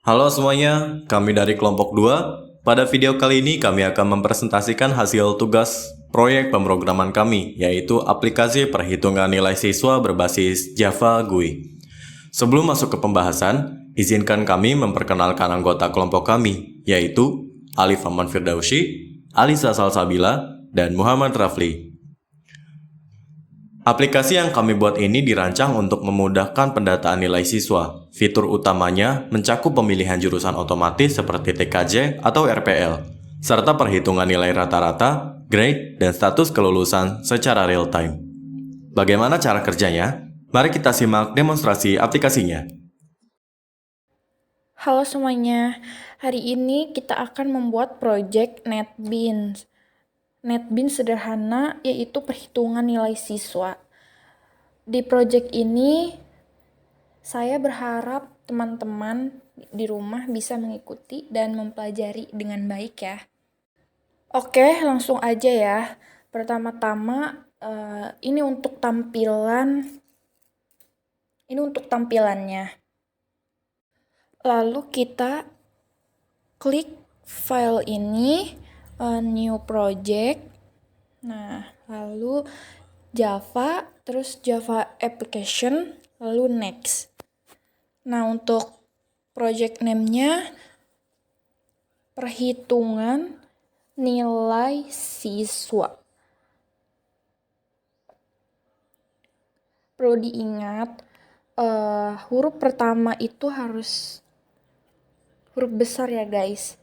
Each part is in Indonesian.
Halo semuanya, kami dari kelompok 2. Pada video kali ini kami akan mempresentasikan hasil tugas proyek pemrograman kami, yaitu aplikasi perhitungan nilai siswa berbasis Java GUI. Sebelum masuk ke pembahasan, izinkan kami memperkenalkan anggota kelompok kami, yaitu Alif Aman Firdausi, Alisa Salsabila, dan Muhammad Rafli. Aplikasi yang kami buat ini dirancang untuk memudahkan pendataan nilai siswa. Fitur utamanya mencakup pemilihan jurusan otomatis seperti TKJ atau RPL, serta perhitungan nilai rata-rata, grade, dan status kelulusan secara real-time. Bagaimana cara kerjanya? Mari kita simak demonstrasi aplikasinya. Halo semuanya, hari ini kita akan membuat project NetBeans. NetBeans sederhana yaitu perhitungan nilai siswa. Di project ini, saya berharap teman-teman di rumah bisa mengikuti dan mempelajari dengan baik ya. Oke, langsung aja ya. Pertama-tama, ini untuk tampilannya. Lalu kita klik file ini, new project. Nah, lalu Java, terus Java application, lalu next. Nah, untuk project name-nya perhitungan nilai siswa. Perlu diingat, huruf pertama itu harus huruf besar ya guys.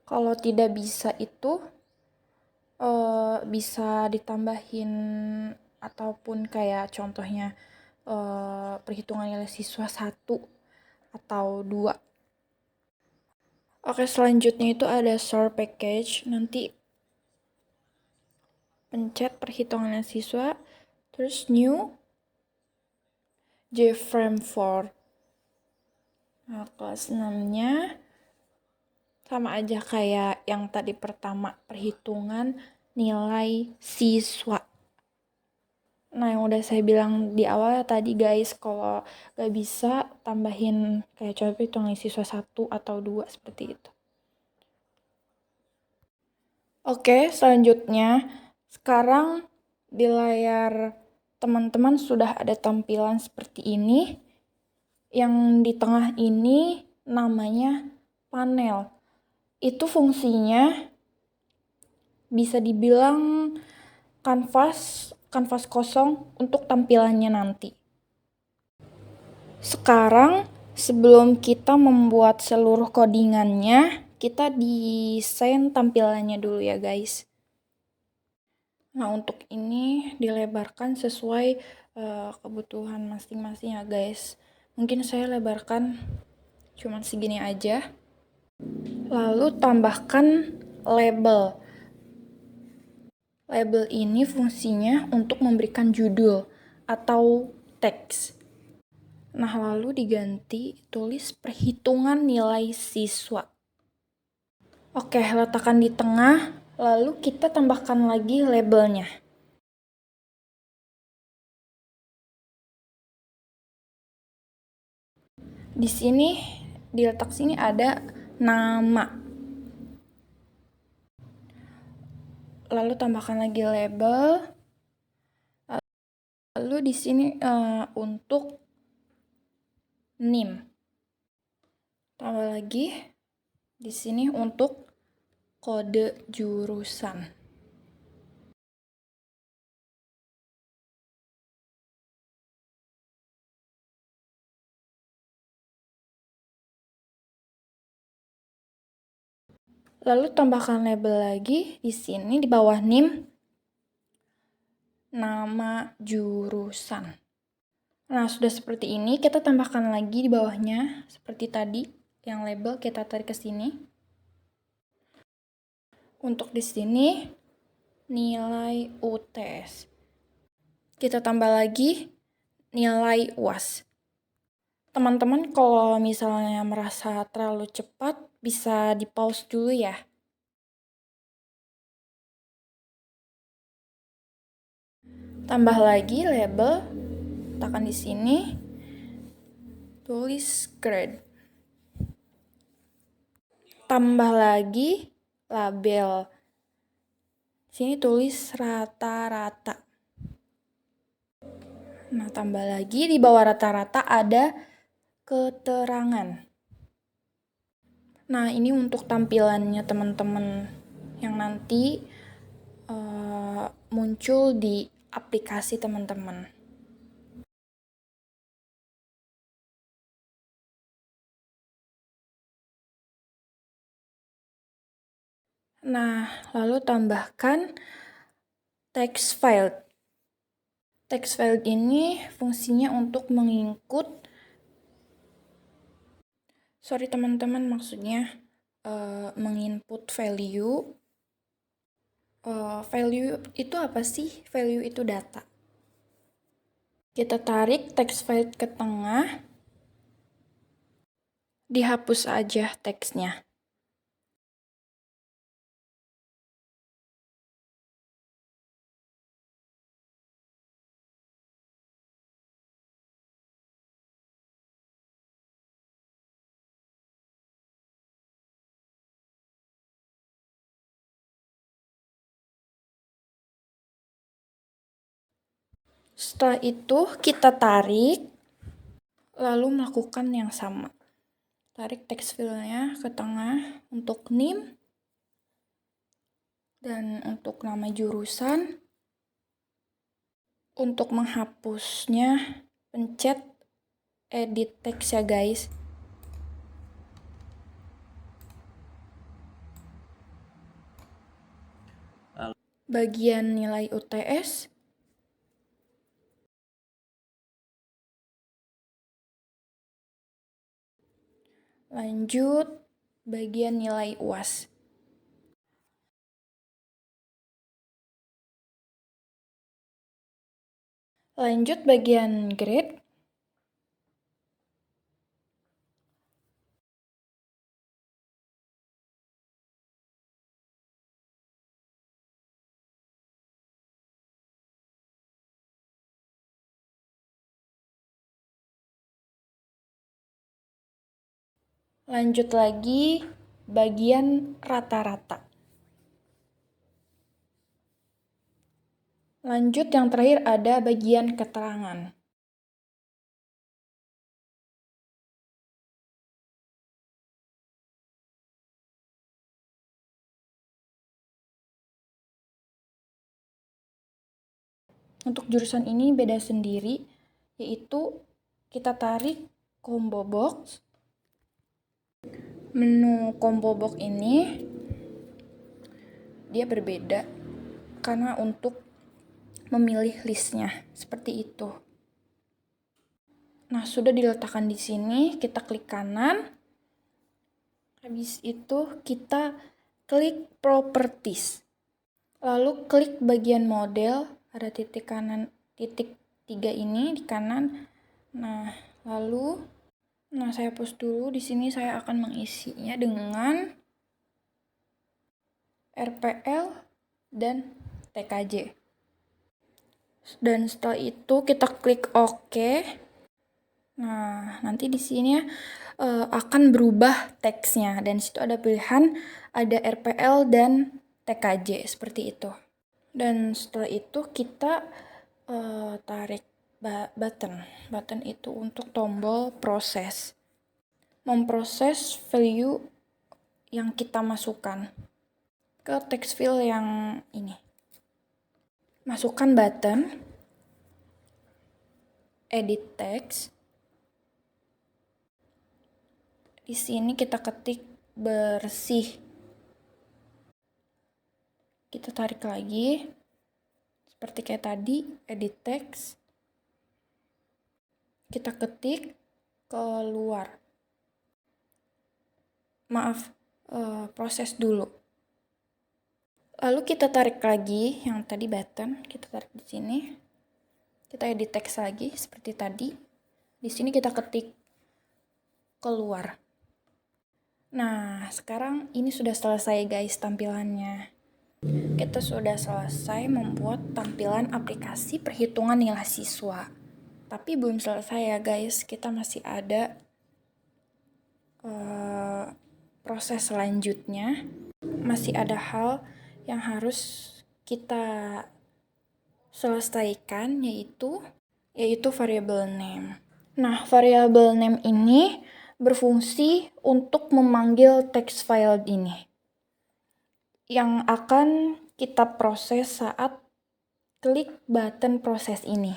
Kalau tidak bisa itu bisa ditambahin ataupun kayak contohnya perhitungan nilai siswa 1 atau 2. Oke, selanjutnya itu ada source package. Nanti pencet perhitungan nilai siswa, terus new JFrame 4. Nah, kelas 6-nya sama aja kayak yang tadi pertama, perhitungan nilai siswa. Nah, yang udah saya bilang di awal ya tadi guys, kalau gak bisa tambahin kayak contoh hitungan siswa 1 atau 2 seperti itu. Oke, selanjutnya sekarang di layar teman-teman sudah ada tampilan seperti ini. Yang di tengah ini namanya panel. Itu fungsinya bisa dibilang kanvas kosong untuk tampilannya nanti. Sekarang sebelum kita membuat seluruh codingannya, kita desain tampilannya dulu ya guys. Nah, untuk ini dilebarkan sesuai kebutuhan masing-masing ya guys. Mungkin saya lebarkan cuma segini aja. Lalu tambahkan label. Label ini fungsinya untuk memberikan judul atau teks. Nah, lalu diganti tulis perhitungan nilai siswa. Oke, letakkan di tengah, lalu kita tambahkan lagi labelnya. Di sini, di letak sini ada nama. Lalu tambahkan lagi label. Lalu di sini untuk name. Tambah lagi di sini untuk kode jurusan. Lalu tambahkan label lagi di sini di bawah name, nama jurusan. Nah, sudah seperti ini, kita tambahkan lagi di bawahnya seperti tadi yang label kita tarik ke sini. Untuk di sini nilai UTS. Kita tambah lagi nilai UAS. Teman-teman kalau misalnya merasa terlalu cepat, bisa di-pause dulu ya. Tambah lagi label letakkan di sini, tulis grade. Tambah lagi label. Sini tulis rata-rata. Nah, tambah lagi di bawah rata-rata ada keterangan. Nah, ini untuk tampilannya teman-teman yang nanti muncul di aplikasi teman-teman. Nah, lalu tambahkan text file. Text file ini fungsinya untuk menginput, teman-teman, maksudnya menginput value. Value itu apa sih? Value itu data. Kita tarik text file ke tengah, dihapus aja teksnya. Setelah itu kita tarik, lalu melakukan yang sama. Tarik text file-nya ke tengah untuk name dan untuk nama jurusan. Untuk menghapusnya, pencet edit text ya guys. Bagian nilai UTS. Lanjut, bagian nilai UAS. Lanjut bagian grade. Lanjut lagi bagian rata-rata. Lanjut yang terakhir ada bagian keterangan. Untuk jurusan ini beda sendiri, yaitu kita tarik combo box. Menu combo box ini dia berbeda karena untuk memilih listnya seperti itu. Nah, sudah diletakkan di sini, kita klik kanan. Habis itu kita klik properties. Lalu klik bagian model, ada titik kanan, titik 3 ini di kanan. Nah, saya hapus dulu. Di sini saya akan mengisinya dengan RPL dan TKJ. Dan setelah itu kita klik OK. Nah, nanti di sini akan berubah teksnya, dan situ ada pilihan, ada RPL dan TKJ seperti itu. Dan setelah itu kita tarik button itu untuk tombol proses, memproses value yang kita masukkan ke text field yang ini. Masukkan button, edit text. Di sini kita ketik bersih. Kita tarik lagi. Seperti kayak tadi, edit text. Kita ketik keluar. Maaf, proses dulu. Lalu kita tarik lagi yang tadi button, kita tarik di sini. Kita edit text lagi seperti tadi. Di sini kita ketik keluar. Nah, sekarang ini sudah selesai guys tampilannya. Kita sudah selesai membuat tampilan aplikasi perhitungan nilai siswa. Tapi belum selesai ya guys, kita masih ada proses selanjutnya. Masih ada hal yang harus kita selesaikan, yaitu variable name. Nah, variable name ini berfungsi untuk memanggil text file ini yang akan kita proses saat klik button proses ini.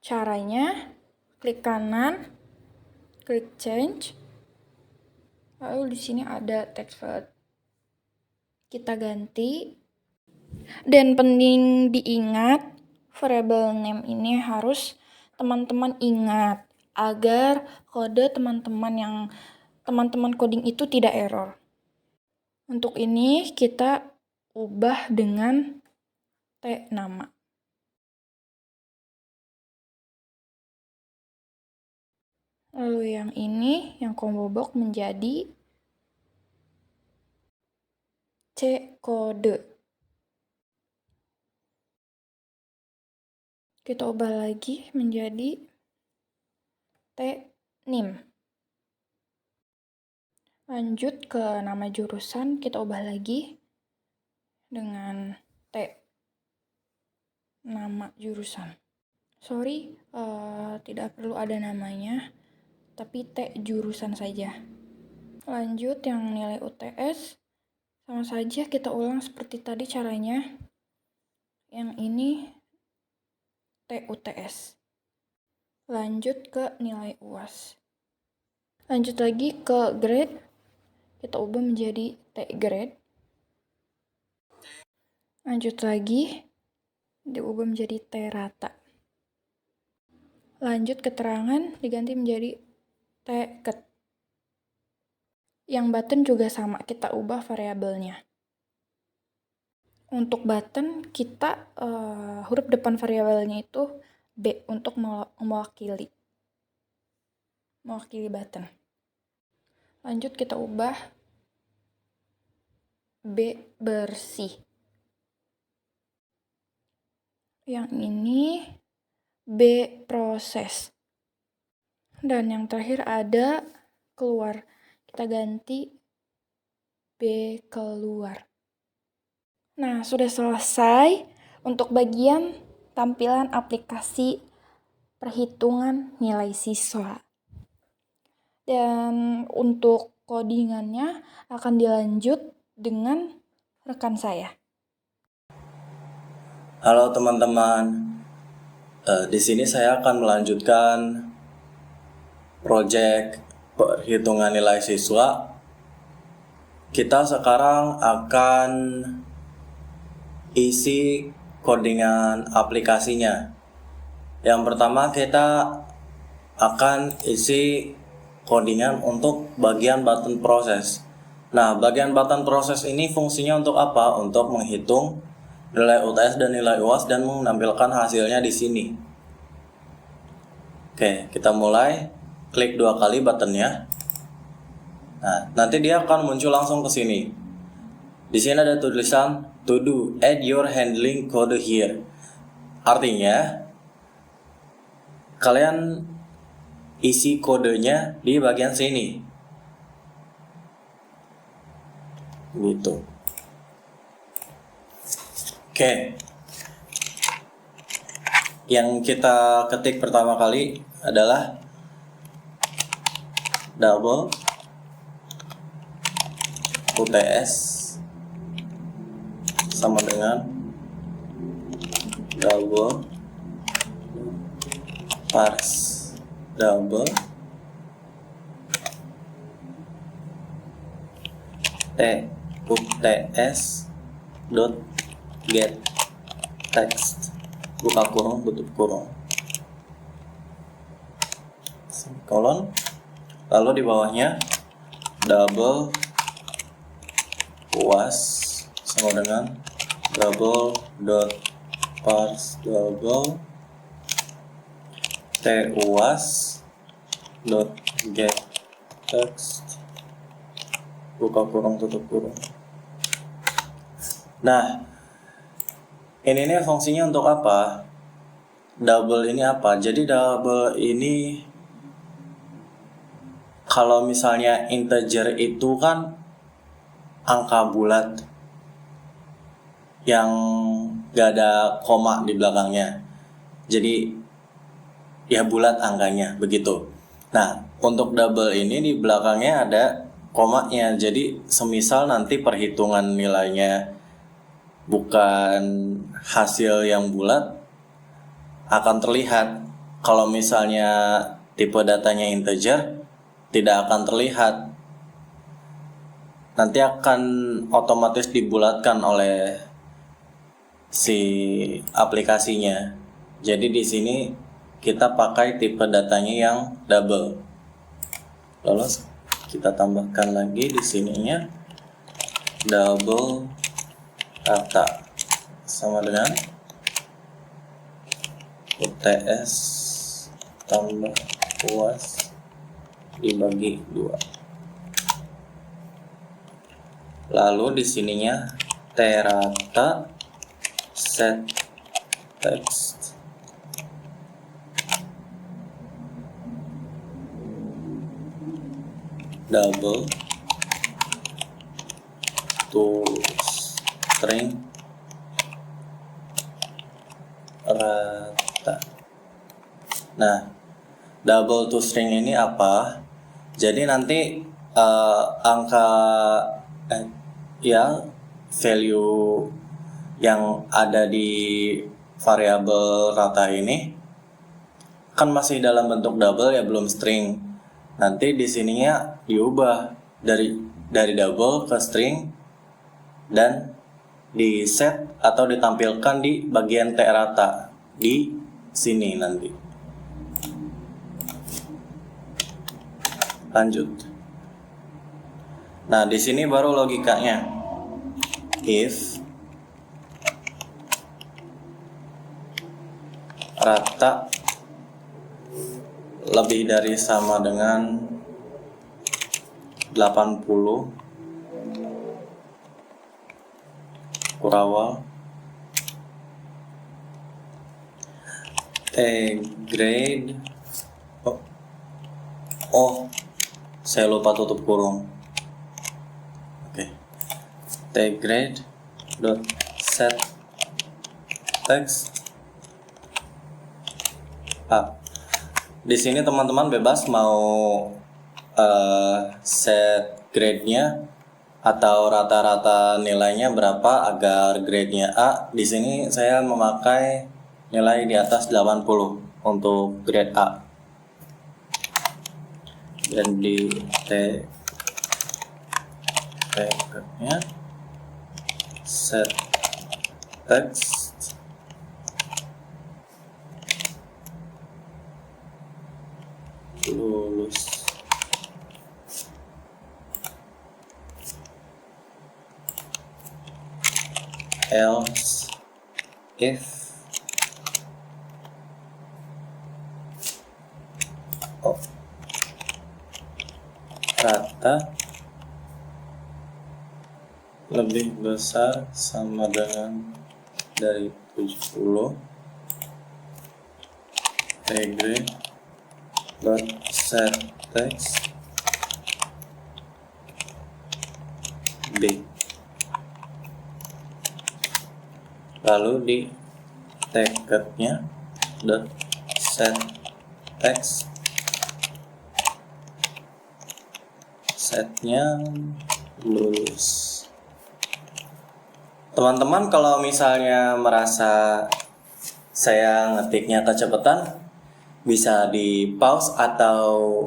Caranya, klik kanan, klik change, lalu di sini ada text file. Kita ganti. Dan penting diingat, variable name ini harus teman-teman ingat agar kode teman-teman coding itu tidak error. Untuk ini kita ubah dengan T nama. Lalu yang ini, yang combo box menjadi C kode. Kita ubah lagi menjadi T nim. Lanjut ke nama jurusan, kita ubah lagi dengan T nama jurusan. Sorry, tidak perlu ada namanya, tapi T jurusan saja. Lanjut yang nilai UTS, sama saja kita ulang seperti tadi caranya. Yang ini T UTS. Lanjut ke nilai UAS. Lanjut lagi ke grade, kita ubah menjadi T grade. Lanjut lagi, diubah menjadi T rata. Lanjut keterangan diganti menjadi T ket. Yang button juga sama, kita ubah variabelnya. Untuk button, kita huruf depan variabelnya itu B untuk mewakili button. Lanjut kita ubah B bersih. Yang ini B proses. Dan yang terakhir ada keluar. Kita ganti B keluar. Nah, sudah selesai untuk bagian tampilan aplikasi perhitungan nilai siswa. Dan untuk codingannya akan dilanjut dengan rekan saya. Halo teman-teman, di sini saya akan melanjutkan proyek perhitungan nilai siswa. Kita sekarang akan isi codingan aplikasinya. Yang pertama kita akan isi codingan untuk bagian button proses. Nah, bagian button proses ini fungsinya untuk apa? Untuk menghitung nilai UTS dan nilai UAS dan menampilkan hasilnya di sini. Oke, kita mulai. Klik 2 kali buttonnya. Nah, nanti dia akan muncul langsung ke sini. Di sini ada tulisan to do, add your handling code here. Artinya, kalian isi kodenya di bagian sini. Gitu. Oke. Yang kita ketik pertama kali adalah double UTS sama dengan double parse double T UTS dot get text buka kurung tutup kurung semikolon, lalu di bawahnya double UAS sama dengan double dot parse double T UAS dot get text buka kurung tutup kurung. Nah, ini nih fungsinya untuk apa? double ini apa? Jadi double ini kalau misalnya integer itu kan angka bulat yang gak ada koma di belakangnya. Jadi ya bulat angkanya begitu. Nah, untuk double ini di belakangnya ada komanya. Jadi semisal nanti perhitungan nilainya bukan hasil yang bulat, akan terlihat. Kalau misalnya tipe datanya integer, tidak akan terlihat. Nanti akan otomatis dibulatkan oleh si aplikasinya. Jadi di sini kita pakai tipe datanya yang double. Lalu kita tambahkan lagi di sininya double rata sama dengan UTS tambah UAS dibagi 2. Lalu di sininya T-rata set text double to string rata. Nah, double to string ini apa? Jadi nanti angka ya value yang ada di variabel rata ini kan masih dalam bentuk double ya, belum string. Nanti di sininya diubah dari double ke string dan di set atau ditampilkan di bagian T rata di sini nanti. Lanjut. Nah, di sini baru logikanya. If rata lebih dari sama dengan 80 kurawal T grade saya lupa tutup kurung. Oke. T grade dot set text di sini teman-teman bebas mau set grade-nya atau rata-rata nilainya berapa agar grade-nya A. Di sini saya memakai nilai di atas 80 untuk grade A. Dan di T-nya set text lulus. Else if rata lebih besar sama dengan dari 70 degree dot set text B. Lalu di tagnya dot set text setnya lulus. Teman-teman kalau misalnya merasa saya ngetiknya kecepatan, bisa di pause atau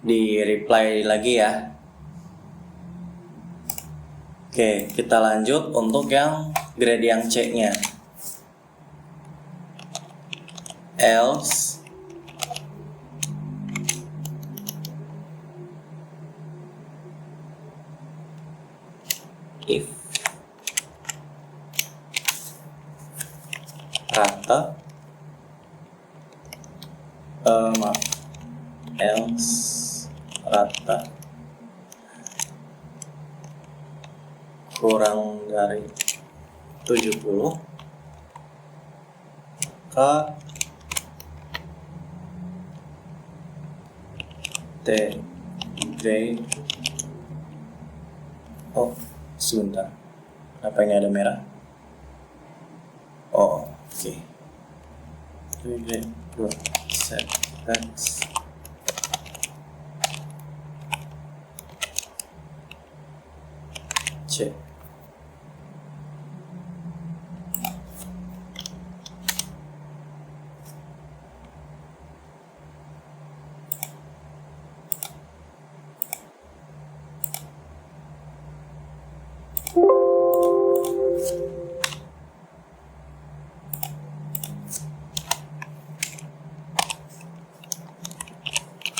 di reply lagi ya. Oke, kita lanjut untuk yang grade yang C-nya. Else if rata else rata kurang dari 70, maka T grade. Oh, sebentar. Kenapa ini ada merah? Oh, oke. Grade 2 set text. C.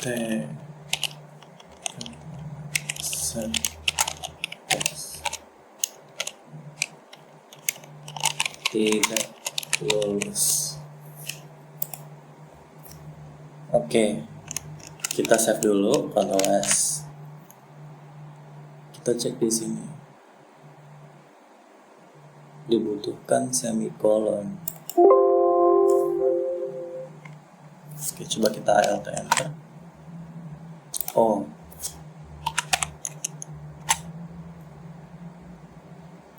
T set text. Tidak lulus. Oke, kita save dulu, Ctrl S. Kita cek di sini. Dibutuhkan semikolon. Oke, coba kita Alt Enter. Oh,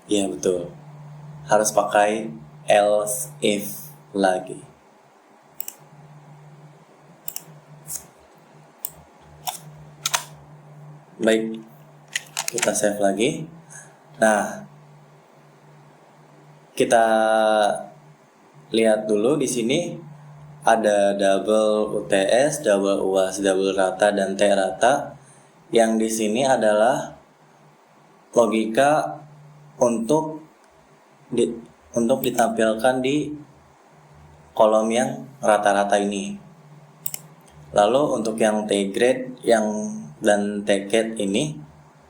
iya betul. Harus pakai else if lagi. Baik, kita save lagi. Nah, kita lihat dulu di sini ada double UTS, double UAS, double rata, dan T rata. Yang di sini adalah logika untuk ditampilkan di kolom yang rata-rata ini. Lalu untuk yang T grade dan T cat ini,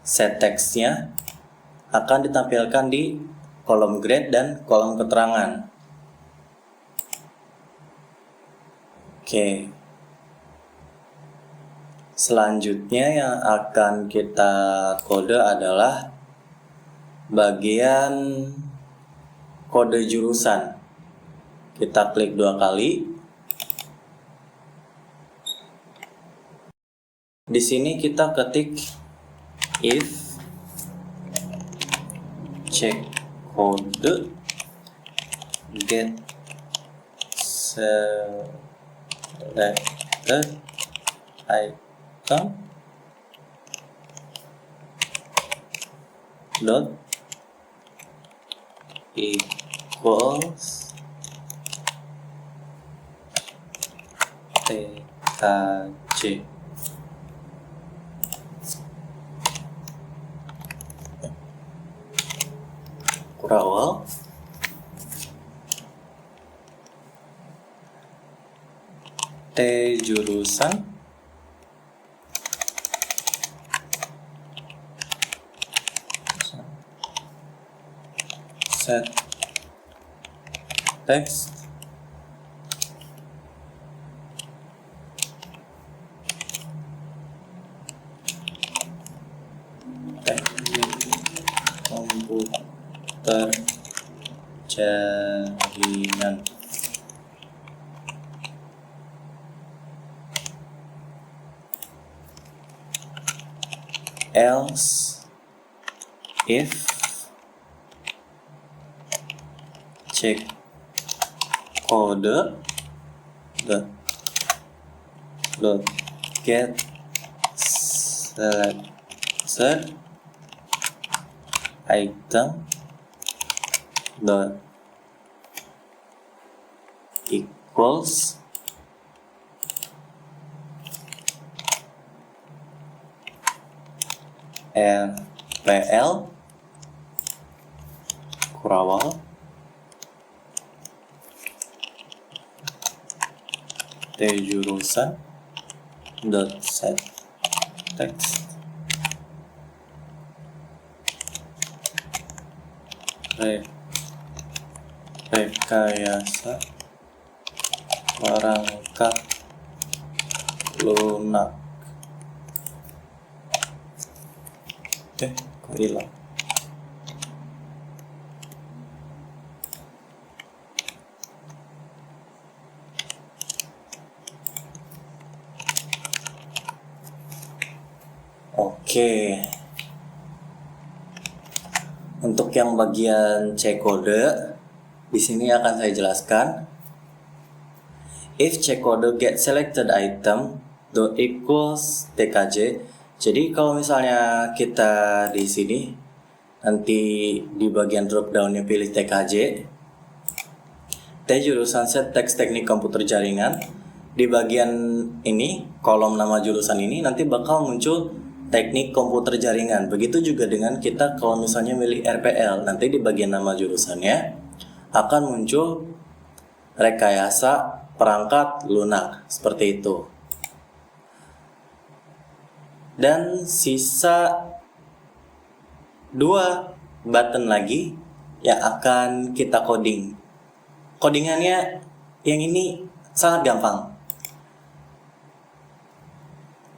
set text-nya akan ditampilkan di kolom grade dan kolom keterangan. Oke. Selanjutnya yang akan kita kode adalah bagian kode jurusan. Kita klik 2 kali. Di sini kita ketik if check kode get selected item dot equals tkc. Kurawal T jurusan set text teknik komputer jaringan. Else if check kode dot get selected item dot equals RPL Kurawal T jurusan dot set text rekayasa perangkat lunak. Kok hilang? Oke. Untuk yang bagian C kode, di sini akan saya jelaskan. If C kode get selected item dot equals TKJ. Jadi kalau misalnya kita di sini nanti di bagian drop downnya pilih TKJ, T jurusan set teks teknik komputer jaringan. Di bagian ini, kolom nama jurusan ini nanti bakal muncul teknik komputer jaringan. Begitu juga dengan kita kalau misalnya milih RPL, nanti di bagian nama jurusannya akan muncul rekayasa perangkat lunak, seperti itu. Dan sisa 2 button lagi yang akan kita coding. Codingannya yang ini sangat gampang.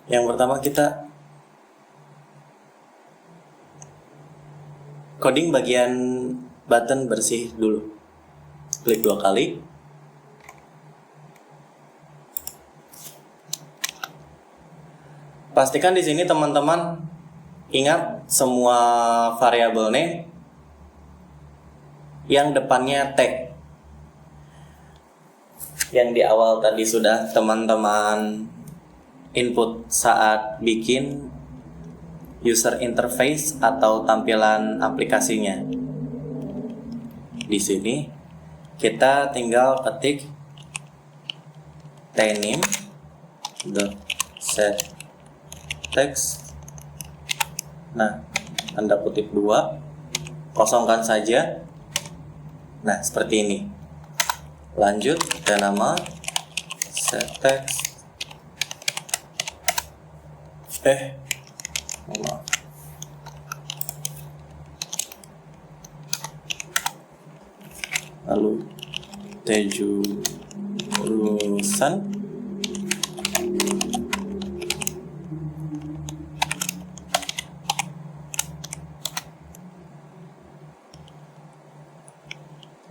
Yang pertama kita coding bagian button bersih dulu. Klik 2 kali. Pastikan di sini teman-teman ingat semua variabel name yang depannya T. Yang di awal tadi sudah teman-teman input saat bikin user interface atau tampilan aplikasinya. Di sini kita tinggal ketik tname dot set text. Nah, tanda kutip 2, kosongkan saja. Nah, seperti ini. Lanjut ke nama set text. Maaf. Lalu jurusan.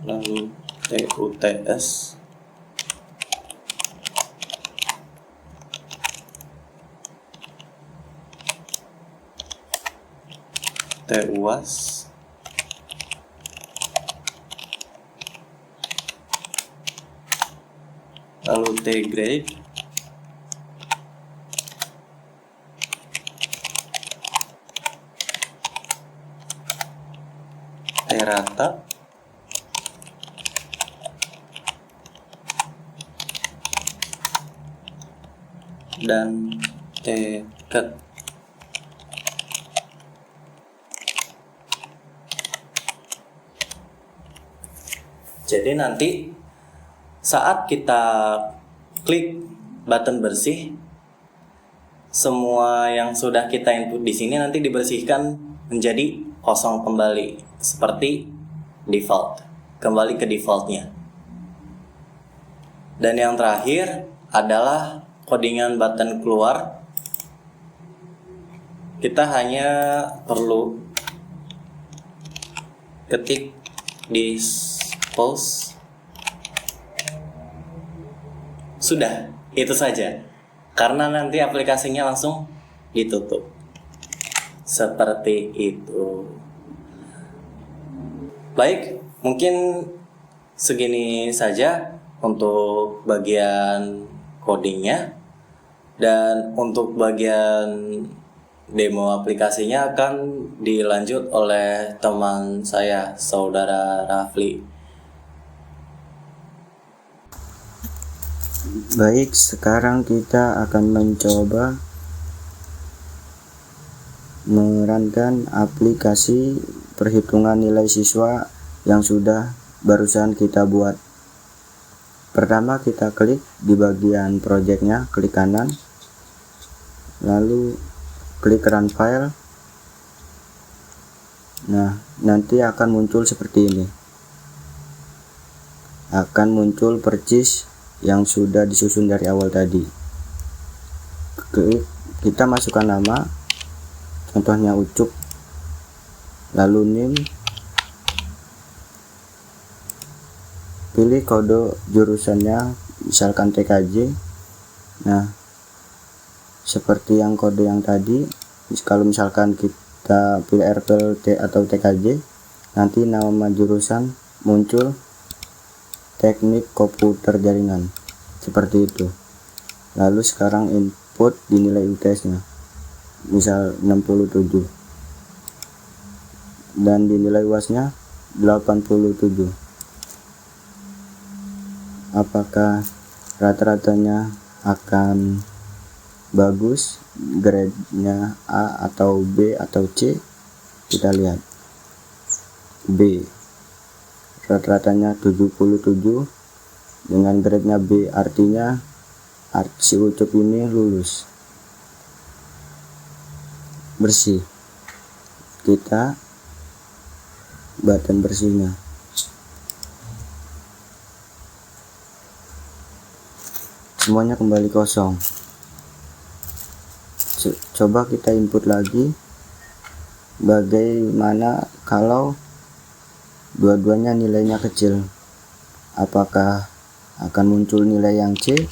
Lalu TUTS. TUAS. Lalu T-grade. T-rata. Dan T-cut. Jadi nanti saat kita klik button bersih, semua yang sudah kita input di sini nanti dibersihkan menjadi kosong kembali seperti default, kembali ke defaultnya. Dan yang terakhir adalah codingan button keluar. Kita hanya perlu ketik di pause. Sudah, itu saja. Karena nanti aplikasinya langsung ditutup. Seperti itu. Baik, mungkin segini saja untuk bagian codingnya. Dan untuk bagian demo aplikasinya akan dilanjut oleh teman saya, Saudara Rafli. Baik, sekarang kita akan mencoba merankan aplikasi perhitungan nilai siswa yang sudah barusan kita buat. Pertama kita klik di bagian projectnya, klik kanan, lalu klik run file. Nah, nanti akan muncul seperti ini. Akan muncul percis yang sudah disusun dari awal tadi. Kita masukkan nama, contohnya Ucup, lalu name, pilih kode jurusannya, misalkan TKJ. Nah, seperti yang kode yang tadi, Kalau misalkan kita pilih RPLT atau TKJ, nanti nama jurusan muncul teknik komputer jaringan seperti itu. Lalu sekarang input dinilai UTS-nya, misal 67 dan dinilai UAS-nya 87. Apakah rata-ratanya akan bagus, grade-nya A atau B atau C? Kita lihat. B, rata-ratanya 77 dengan grade-nya B, artinya si Ucup ini lulus bersih. Kita button bersihnya. Semuanya kembali kosong. Coba kita input lagi. Bagaimana kalau dua-duanya nilainya kecil? Apakah akan muncul nilai yang C?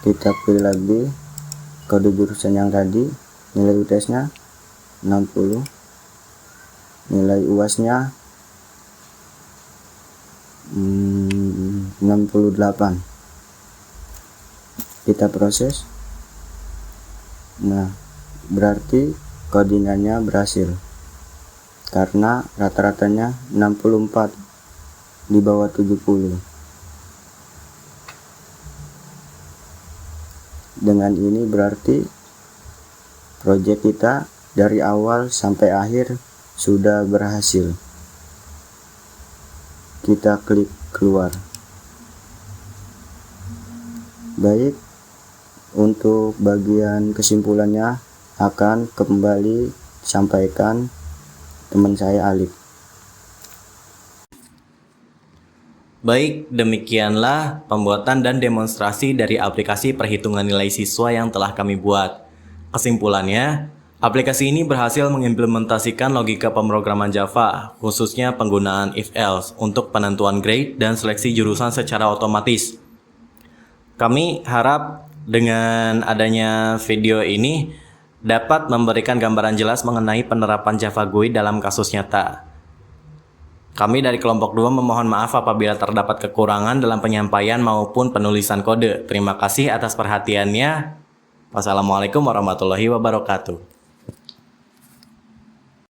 Kita pilih lagi kode jurusan yang tadi, nilai UTS-nya 60, nilai UAS-nya 68. Kita proses. Nah, berarti codingannya berhasil karena rata-ratanya 64 di bawah 70. Dengan ini berarti proyek kita dari awal sampai akhir sudah berhasil. Kita klik keluar. Baik, untuk bagian kesimpulannya akan kembali sampaikan teman saya Alif. Baik, demikianlah pembuatan dan demonstrasi dari aplikasi perhitungan nilai siswa yang telah kami buat. Kesimpulannya, aplikasi ini berhasil mengimplementasikan logika pemrograman Java, khususnya penggunaan if-else untuk penentuan grade dan seleksi jurusan secara otomatis. Kami harap dengan adanya video ini dapat memberikan gambaran jelas mengenai penerapan Java GUI dalam kasus nyata. Kami dari kelompok 2 memohon maaf apabila terdapat kekurangan dalam penyampaian maupun penulisan kode. Terima kasih atas perhatiannya. Wassalamualaikum warahmatullahi wabarakatuh.